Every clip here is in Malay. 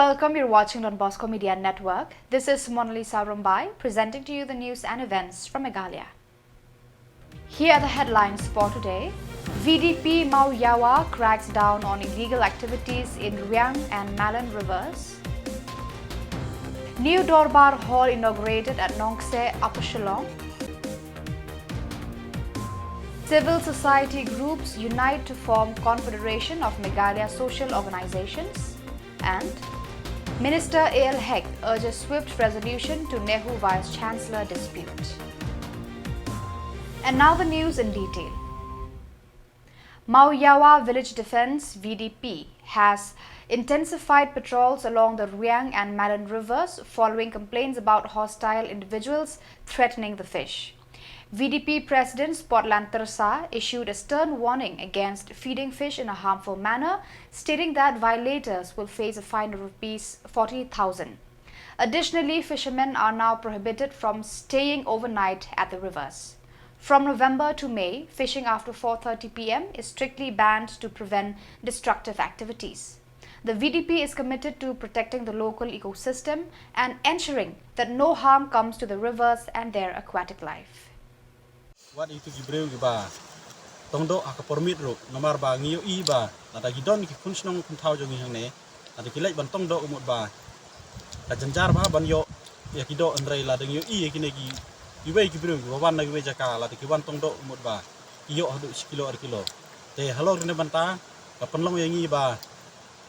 welcome. You're watching Don Bosco Media Network. This is Monalisa Rumbai presenting to you the news and events from Meghalaya. Here are the headlines for today. VDP Mau Yawa cracks down on illegal activities in Riang and Malin rivers. New Dorbar Hall inaugurated at Nongse, Upper Shillong. Civil society groups unite to form Confederation of Meghalaya Social Organizations. And Minister A.L. Hek urges swift resolution to Nehu Vice-Chancellor dispute. And now the news in detail. Mau Yawa Village Defence VDP has intensified patrols along the Riang and Malin rivers following complaints about hostile individuals threatening the fish. VDP President Spotland Tersa issued a stern warning against feeding fish in a harmful manner, stating that violators will face a fine of Rs 40,000. Additionally, fishermen are now prohibited from staying overnight at the rivers. From November to May, fishing after 4:30 p.m. is strictly banned to prevent destructive activities. The VDP is committed to protecting the local ecosystem and ensuring that no harm comes to the rivers and their aquatic life. What itu gibreu giba tongdo akapormit ru nomar ba ngiyo I ba nada gidon ki kunsnong kuntau jongi hangne nada kilai ban tongdo umut ba la janjar ba ban yo ya kido andrai la dengyo I kine gi ibai gibreu giba wan na gibai jaka la ki wan tongdo umut ba kiyo hadu sekilo ar kilo te halor ne banta ka penlong yangi ba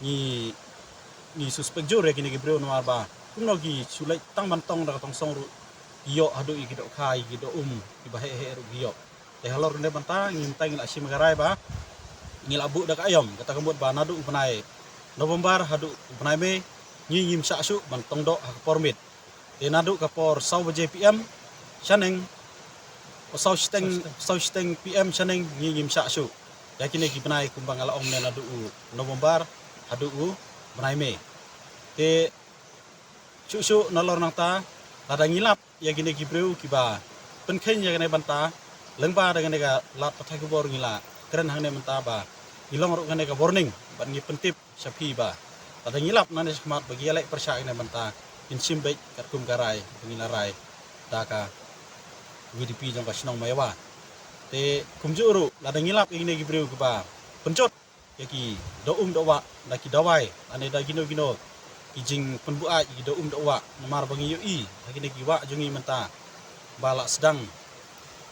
ni suspek jure kine gibreu nomar ba kumno gi sulai tang bantong da tong song ru iyo hadu I gido kai gido iba he ru iyo te halor ne banta ngin tang la sim garai ba ngil abu da ayom kata kembut ba nadu upanai November hadu upanai me ngim sa su ban tongdo ha pormit te nadu ka por sau JPM chaneng o sau steng PM chaneng ngim sa su yakine ki panai kumbang ala ong ne nadu November hadu upanai me te su nalor nang ta tada ngilap ya gine gibreu kiba penken ya gane banta lengba dengan ga lat patai kubor ngila keren hangne menta ba ilong ru gane ga warning ban ngi pentip sapi ba tada ngilap nane semat bagi alek persya gane banta insim baik katkum garai ngila rai daka VDP jong ka sinong mayawa te kumjuru tada ngilap gine gibreu kiba pencot ya ki do wa daki dawai ane da gino kijing penbua do doa nomar bangi UI hagine giwa jungi menta balak sedang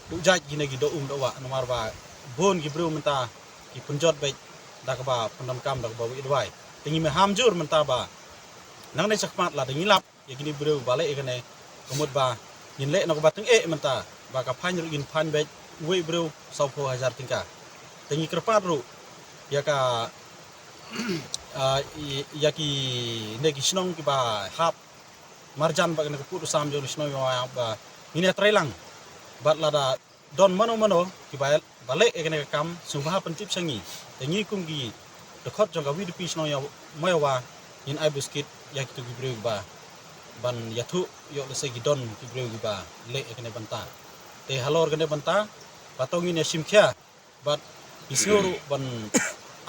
dujaj gine gi do doa nomar ba bon gibreu menta ki penjot baik dak ba pendamkam dak ba wi dwai tingi me hamjur menta ba nang ne sakmat la dingilap ya gine breu balik gane kemud ba nginle no ba teng menta ba ka phan ru gin phan baik wi breu saupo hajar tingka tingi kerpat ru ya ka yaki negi snong ki ba hap marjan ba ne putu sam jo snong ba ini trailang bat lada don mano ki ba bale e ne kam subha pentip sangi tengi kum gi dekot jong ga VDP snong ya mayawa in ai biskit yaki tu gibreu ba ban yathu yo le se gi don gibreu ba le e ne banta te halor ne banta batong ini simkhia bat isuru ban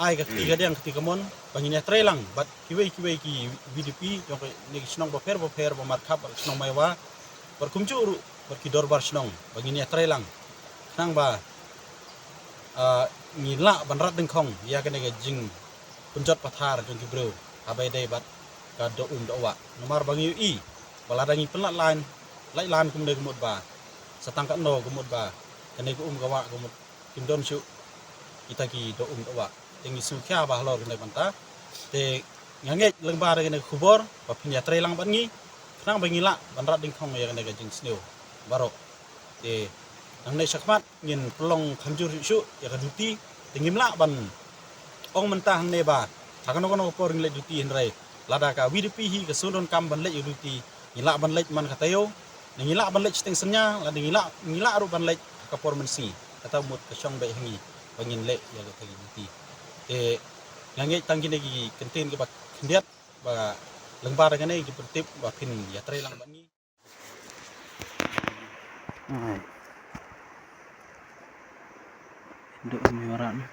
ai ka tiga yang ketika mon bangine trailang bat kiwei ki VDP jong ne snong ba per ba markap snong maiwa bar kumjuru bar ki dorbar snong bangine trailang nang ba ngila ban rat dengkong ya kene ga jing punjot pathar jong gibreu abai dei bat ka do wa nomar bangi I baladangi pelat lain lai lan kum de gumut ba satangka no gumut ba kene ku gawa gumut kindon su kita ki do wa tengi sukya ba halor gene banta te ngange lengba gene khubor ba pinya trailang ban ngi nang bangila banrat ding khong ya gene ga jing sneu baro te nang ne sakmat ngin pelong khamjur su ya ka duti tengim la ban ong mentah ne ba thakano kono por ngle duti henrai lada ka VDP hi ka sundon kam ban le duti ngila ban le man katayo ngila ban le steng senya la ngila ru ban le ka por mensi kata mut ka syong bai hangi bangin le ya ka duti ngange tanggi lagi kentin ke bak kendiat ba lengbar dengan ini dipertip bakin ya trailang bangi induk miwaran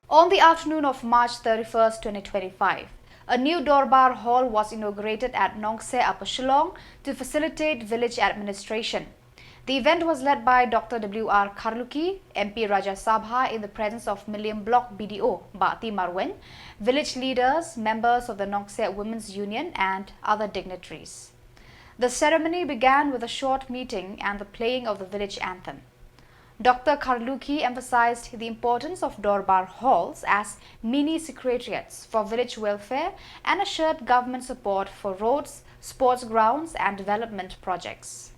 On the afternoon of March 31st, 2025, a new Dorbar Hall was inaugurated at Nongse, Upper Shillong to facilitate village administration. The event was led by Dr. W.R. Kharluki, MP Rajya Sabha in the presence of Milliam Block BDO Bati Marwen, village leaders, members of the Nongse Women's Union and other dignitaries. The ceremony began with a short meeting and the playing of the village anthem. Dr. Kharluki emphasized the importance of Dorbar halls as mini secretariats for village welfare and assured government support for roads, sports grounds and development projects.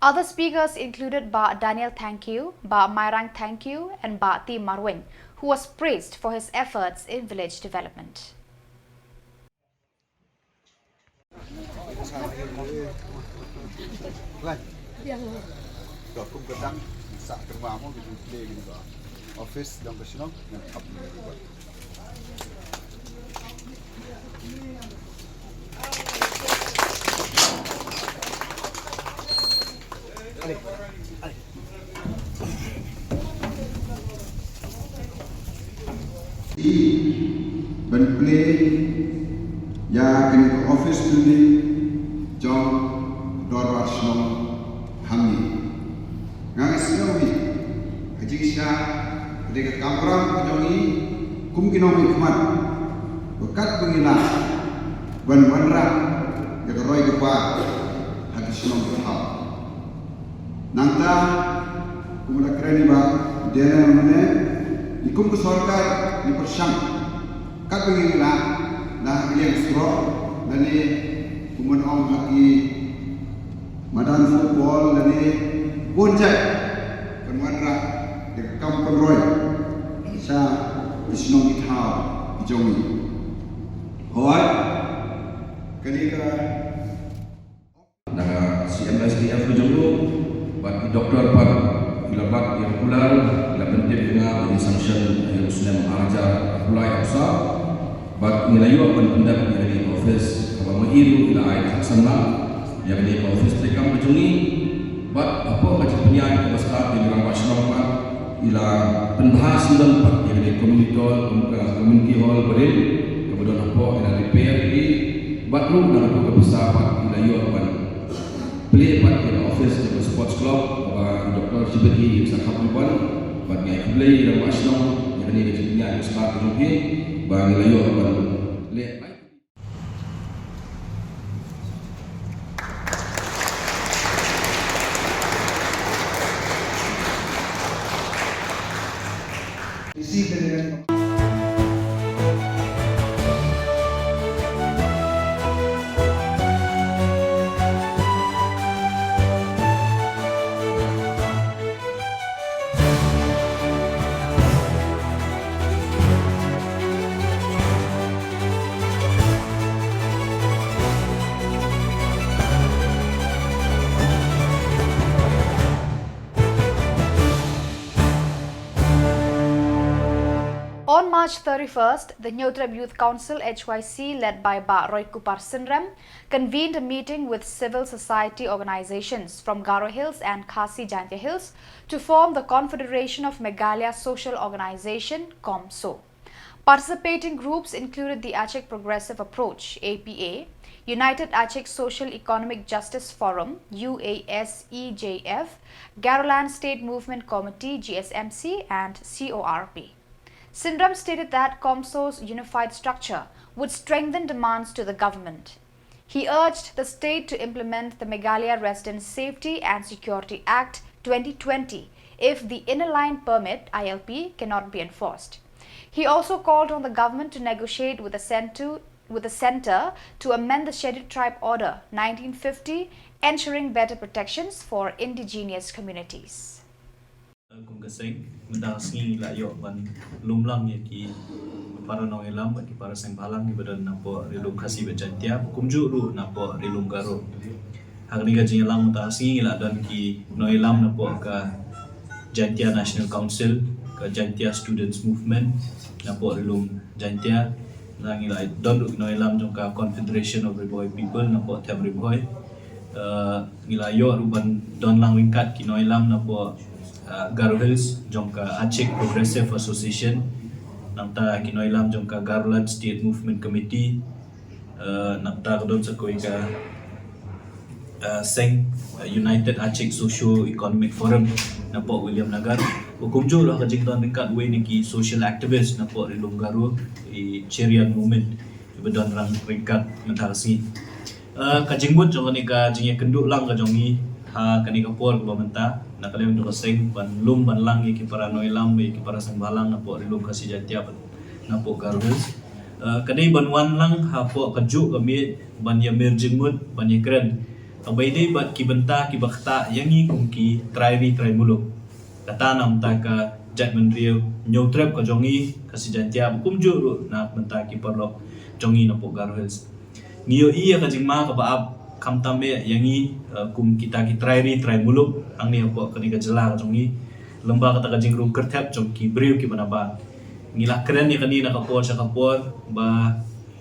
Other speakers included Ba Daniel Thank You, Ba Mairang Thank You and Ba Ti Marwing, who was praised for his efforts in village development. Office dan Kesenong dan Abdul. Ben play ya kini ke office building jom Dorbar Shillong Hamni ngang sinowi haji sya ketika kampram jongi kumkinomi kumat bekat bengila ban banra ya roy kepa hati Shillong berhal nangta kumula kreni ba dena mene ikum ke sarkar di persang kat bengila nah yang stro nani kumun ong haki madan football nani bonjai penwanra di kampung roy sa Kesenong ithau jongi hoai kenika na CMSDF Jonglo bagi doktor par ilabat yang pular ila penting nga ini sanction Muslim Araja Mulai Asa bag nilayo pan pendak dari office apa mairu ila ay saksana yang di office tekam bejungi bag apa kaji penyan kebaska di dalam masyarakat ila penbahas dan pak yang di community hall beri kemudian apa ila repair di baru dan apa kebesaran nilayo pan play part in office di sports club Dr. Shibati yang sangat hebat bagi play dan masyarakat yang di penyan kebaska bejungi bagi nilayo pan le isi dengan On March 31st, the Nyotrab Youth Council HYC led by Ba Roy Kupar Sinram convened a meeting with civil society organizations from Garo Hills and Khasi Jaintia Hills to form the Confederation of Meghalaya Social Organization (COMSO). Participating groups included the Aceh Progressive Approach (APA), United Aceh Social Economic Justice Forum (UASEJF), Garoland State Movement Committee (GSMC) and CORP. Sinram stated that COMSO's unified structure would strengthen demands to the government. He urged the state to implement the Meghalaya Resident Safety and Security Act 2020 if the Inner Line Permit (ILP) cannot be enforced. He also called on the government to negotiate with the centre to amend the Scheduled Tribe Order 1950, ensuring better protections for indigenous communities. Kung kasing mendasingi layo ban lumlang ya ki para nong elam ki para seng balang ki badan napo rilum Khasi Jaintia kumju ru napo rilum Garo hagni ga jing elam mendasingi la dan ki no elam napo ka Jaintia National Council ka Jaintia Students Movement napo rilum Jaintia langi la don ru no elam jong ka Confederation of Riboy People napo tem Riboy ngilayo ru ban don lang wingkat ki no elam napo Garo Hills jongka Aceh Progressive Association nangta kinoilam jongka Garulan State Movement Committee nangta kadon sa ka Seng United Aceh Socio-Economic Forum na po William Nagar. Hukum jo lah kajing tuan dekat way niki social activist na po Rilum Garo i Cherian Movement ibadon rang ringkat mentarasi. Kajing bud jong ni ka jing kenduk lang ka jongi ha kani ka por ka bamenta na kalem do seng ban lum ban lang ki para noilam ki para sangbalang na po Rilum kasi jatia na po Garo Hills. Kadai ban wan lang ha po kaju kami ban ya merjing mud ban ya kren. Abay day bat ki benta ki bakta yangi kung ki try muluk. Kata nam ta ka judgment rio nyotrep ka jongi kasi jantia kum juru na benta ki perlok jongi na po Garo Hills. Ngiyo iya ka jingma ka baap kam tambe yangi kum kita ki try muluk ang niya po kani ka jela ka jongi lembah kata ka jingru kertep jong ki brio ki banaba. Ngila keren ya kani na kapor sa kapor ba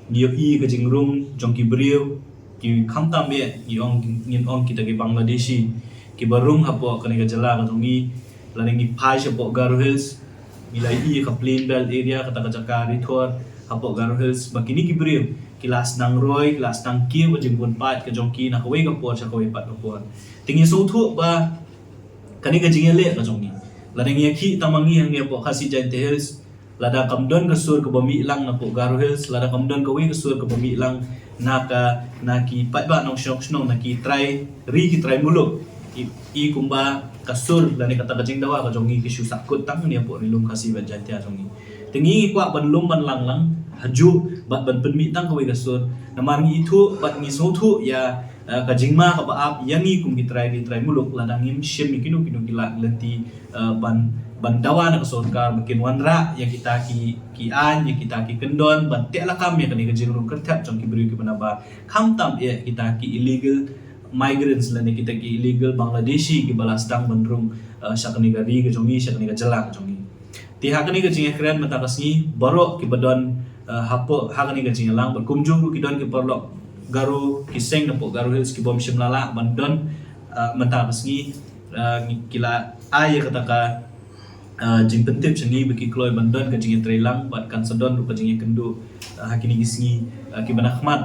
ngiyo iya ka jingrung jong ki brio ki kamtam be ngin ong kita ki Bangladeshi ki barung hapo kani ka jala ka jongi laning ni pai hapo Garo Hills nilai i ka plain belt area kata ka jakari thor hapo Garo Hills bakini ki brio kilas nang roy kilas nang ki wa jimpun pat ka jongki na kawai ka por sa kawai pat ka por tingi so thu ba kani ka jingele ka jongi laning ki tamangi hang ni hapo khasi Jante Hills lada kamdon ka sur ka bami lang na po Garo Hills lada kamdon ka wi ka sur ka bami lang naki pat ba nong snong naki try muluk i kumba kasur lani kata kajing dawa ka jongi ki shu sakut tang ni po Rilum kasi ba jatia jongi tingi kwa ban lum ban lang haju bat ban penmi tang ka wi kasur namangi itu bat ngi so thu ya kajing ma ka baap yangi kum ki try muluk ladang ngim shim kinu kilat lenti ban dawa na kasonka makin wanra yang kita ki an yang kita ki kendon ban te lakam ya kani kajing rum kertap jong ki beri ki banaba kamtam ya kita ki illegal migrants lani kita ki illegal Bangladeshi ki balas tang bandrung syakani gari ke jongi syakani ka jela ke jongi ti hakani ka jing keren mata kasni barok ki badon hapo hakani ka jing lang berkumjung ki don ki perlok Garo ki seng na po Garo Hills ki bom shimlala bandon mata kasni kila ay kata ka jing pentip sengi beki kloy bandon ka jing trelang bat kan sedon rupa jing kendu hakini gisngi ki banahmat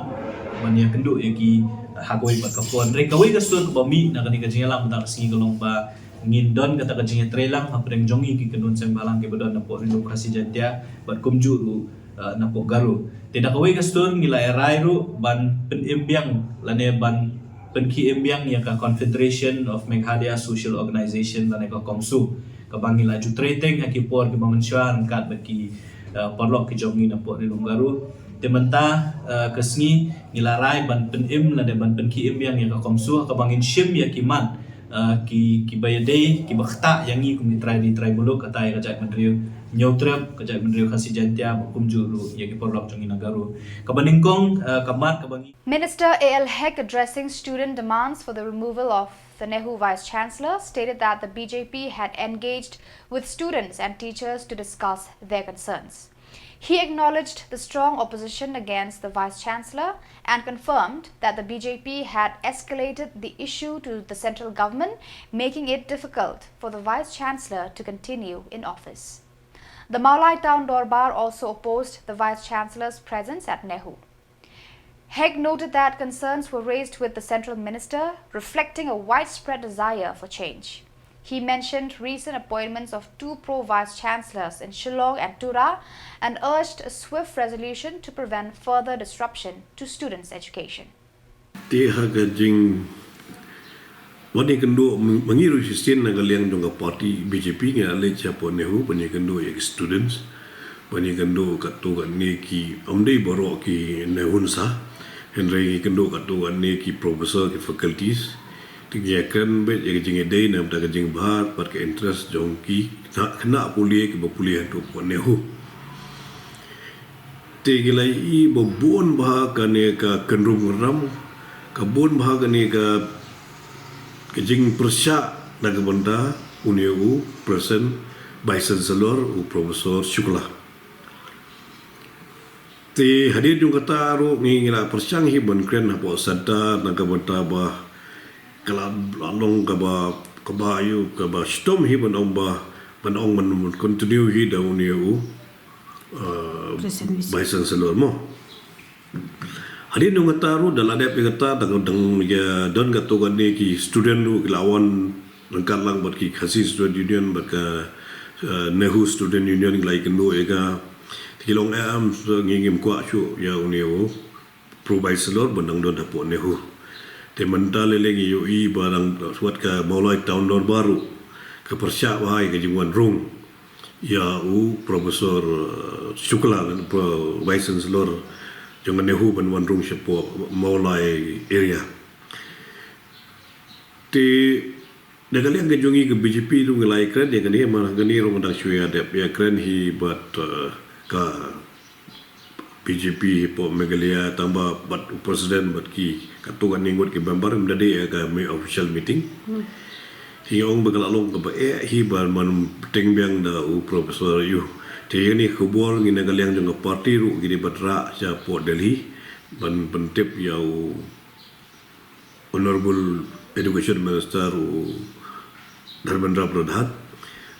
ban ya kendu ya ki hagoi bat kapon rek kawai ka sun ka bami na kani ka jing lang ta singi golong ba ngindon kata ka jing trelang hapreng jongi ki kendun seng balang ki badon na po Rilum kasi jantia bat kumju lu na po Garo tidak kawai ka sun ngila erai ru ban penimbiang lane ban penki imbiang ya ka Confederation of Meghalaya Social Organization lane ka komsu kabangi laju treteng aki por ki mamansyan kat baki perlok ki jongi na po Rilum Garo tementa kesngi ngilarai ban penim la de ban penki im yang ka komsu kabangin shim ya ki man ki bayade ki bakta yangi kum try muluk kata ya kajak mentrio nyotrep kajak mentrio kasi jantia kum juru ya ki perlok jongi na Garo kabaningkong kamat kabangi Minister A.L. Hek addressing student demands for the removal of the Nehu Vice-Chancellor stated that the BJP had engaged with students and teachers to discuss their concerns. He acknowledged the strong opposition against the Vice-Chancellor and confirmed that the BJP had escalated the issue to the central government, making it difficult for the Vice-Chancellor to continue in office. The Maulai Town Dorbar also opposed the Vice-Chancellor's presence at Nehu. Heg noted that concerns were raised with the central minister, reflecting a widespread desire for change. He mentioned recent appointments of 2 pro-vice-chancellors in Shillong and Tura and urged a swift resolution to prevent further disruption to students' education. Wani kendo mengiru sistem nagaliang dong parti BJP nga ale siapa Nehu pani kendo ya students pani kendo katu ni ki amdei baro ki Nehunsa Henry kendo katu ni ki professor ki faculties tinggiakan bet ya jing edai nam ta jing bahar pat ke interest jong ki kena kuliah ki bakuliah tu Nehu tegilai i bobon bah kane ka kendrum ram kabon bah kane ka kejing persyak naga uniu present Vice Chancellor u Profesor Shukla. Ti hadir juga kata ru ngila persyang hi ban kren hapo sadda naga benda bah kala long ka ba kabayu kaba stom hi ban ong man continue hi da uniu baisan selor mo hari nung taru dalam ada pegata dang ya don gato gani ki student lu lawan rangkat lang bat ki khasi student union bat ka Nehu student union lai kendo ega tilong am ngingim kwa chu ya uniu pro baiselor bandang don dapo Nehu te mental lagi yo i barang suat ka maulai tahun dor baru ke persyak wahai ke jingwan rung ya profesor Shukla pro baiselor jangan Nehu ban wan rung sepo maulai area ti dagali ang gajungi ke BJP tu ngelai keren yang ni mana gani rong dang syuya dep ya keren hi bat ka BJP po Megalia tambah bat presiden bat ki katuan ningut ke bambar mendade ka official meeting hi ong begalalong ke ba hi bar man tengbiang da profesor yu ti ni khubor ngina galiang jong parti ru gidi batra sa po Delhi ban pentip yau honorable education minister Dharmendra Pradhan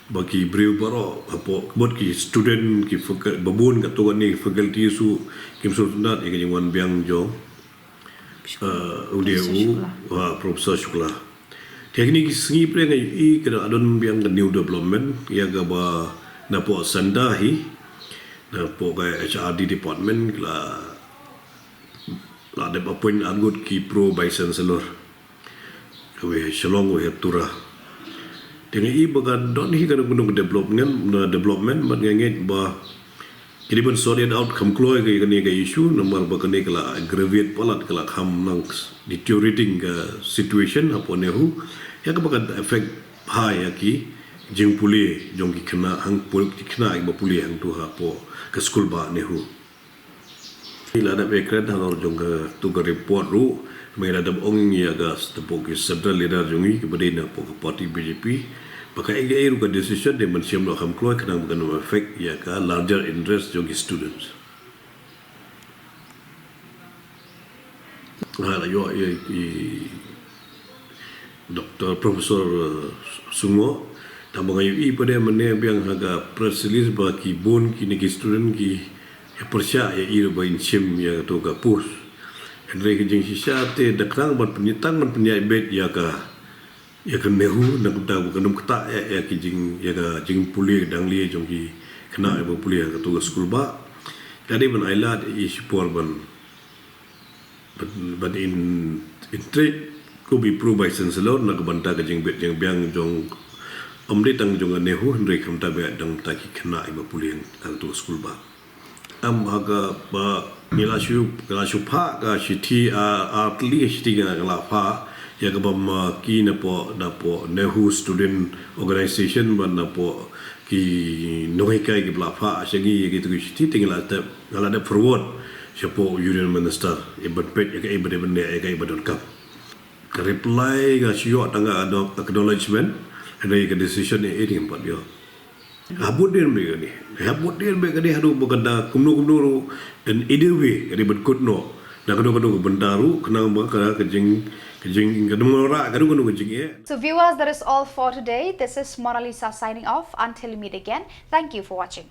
bagi beliau baro apa buat ki student ki babun katuan ni faculty su kim sultanat yang jangwan biang jo UDU Profesor Shukla teknik sengi pre ngai kena adon biang new development ya ga ba na po sanda hi na po ga HRD department la de appoint angut ki pro by chancellor we shalong we tura dengan i bagan don hi kana gunung development man ngengit ba kini ban solid outcome kloy ga ni ga issue nomor ba kane kala aggravate palat kala kham nang deteriorating situation apa Nehu ya ka bagan effect high ya ki jing puli jong ki kena hang pul ki kena ba puli hang tu ha po ke school ba Nehu ila da be kred hang jong ga tu ga report ru mai da ong ya ga tepo ki central leader jongi ke badina po ke parti BJP pakai ega ka decision de man siam lo kham kloy kena bukan effect ya ka larger interest jongi students hala yo Dr. Profesor Sungo tambang ayu i pada mane biang haga press release ba ki bon ki ni student ki persya ya i ba insim ya to ka push Andre ke jing sisa te dakrang ban penyitang ban penyai bet ya ka Nehu nak ta bukan kata ya ki jing ya ka jing puli dang li jong ki kena ba puli ka to school ba jadi ban ailat i support ban in trade ko bi pro by chancellor nak banta ka jing bet jang biang jong omde tang jong Nehu Andre kam ta be dang ta ki kena ba puli ka to school ba am haga ba nila shu pha ga shiti atli shiti ga la pha ya ga bam ki na po Nehu student organization ban na po ki noi kai gi bla pha shagi gi tu shiti tingla ta ngala da forward shapo union minister ibat pet ya ga ibat ne ya ga ibat kap ka reply ga shio tanga acknowledgement and ga decision e ring pat yo habut dia mereka ni hadu berkata kumno dan either way kadi berkut no dan kadang-kadang bentaru kena kejing kadang ora kadang kejing So viewers, that is all for today. This is Mona Lisa signing off. Until we meet again, thank you for watching.